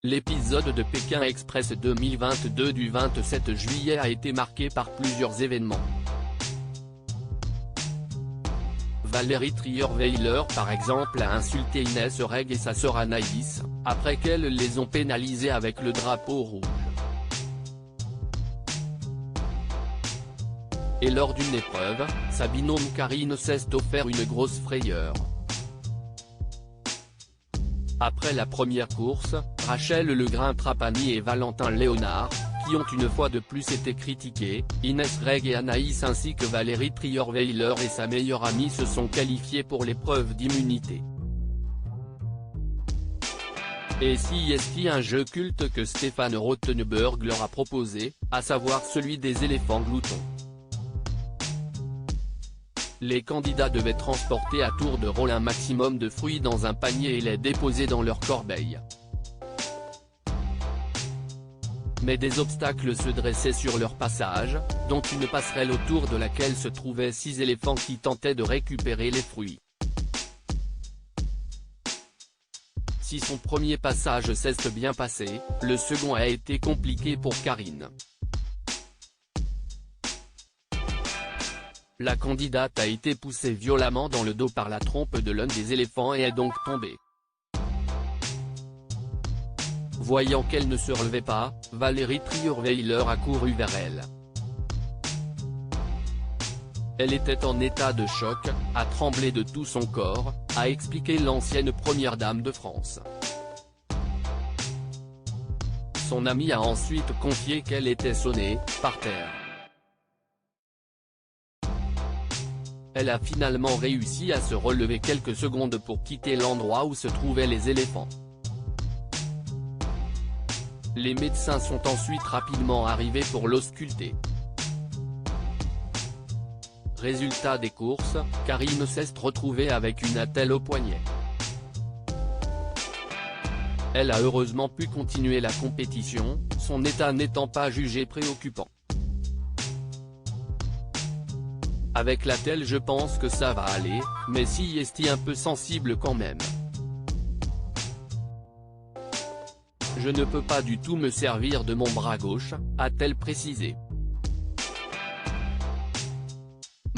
L'épisode de Pékin Express 2022 du 27 juillet a été marqué par plusieurs événements. Valérie Trierweiler par exemple a insulté Inès Reg et sa sœur Anaïs, après qu'elles les ont pénalisées avec le drapeau rouge. Et lors d'une épreuve, sa binôme Karine s'est offert une grosse frayeur. Après la première course, Rachel Legrin-Trapani et Valentin Léonard, qui ont une fois de plus été critiqués, Inès Reg et Anaïs ainsi que Valérie Trierweiler et sa meilleure amie se sont qualifiés pour l'épreuve d'immunité. Et si est un jeu culte que Stéphane Rothenberg leur a proposé, à savoir celui des éléphants gloutons. Les candidats devaient transporter à tour de rôle un maximum de fruits dans un panier et les déposer dans leur corbeille. Mais des obstacles se dressaient sur leur passage, dont une passerelle autour de laquelle se trouvaient 6 éléphants qui tentaient de récupérer les fruits. Si son premier passage s'est bien passé, le second a été compliqué pour Karine. La candidate a été poussée violemment dans le dos par la trompe de l'un des éléphants et est donc tombée. Voyant qu'elle ne se relevait pas, Valérie Trierweiler a couru vers elle. Elle était en état de choc, a tremblé de tout son corps, a expliqué l'ancienne première dame de France. Son amie a ensuite confié qu'elle était sonnée, par terre. Elle a finalement réussi à se relever quelques secondes pour quitter l'endroit où se trouvaient les éléphants. Les médecins sont ensuite rapidement arrivés pour l'ausculter. Résultat des courses, Karine s'est retrouvée avec une attelle au poignet. Elle a heureusement pu continuer la compétition, son état n'étant pas jugé préoccupant. Avec l'attelle je pense que ça va aller, mais si est un peu sensible quand même. Je ne peux pas du tout me servir de mon bras gauche, a-t-elle précisé.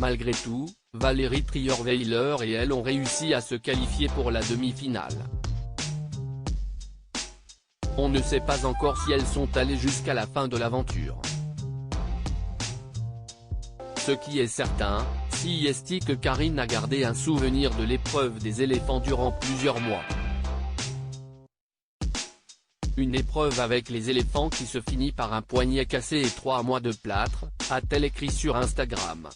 Malgré tout, Valérie Trierweiler et elle ont réussi à se qualifier pour la demi-finale. On ne sait pas encore si elles sont allées jusqu'à la fin de l'aventure. Ce qui est certain, si est que Karine a gardé un souvenir de l'épreuve des éléphants durant plusieurs mois. Une épreuve avec les éléphants qui se finit par un poignet cassé et 3 mois de plâtre, a-t-elle écrit sur Instagram.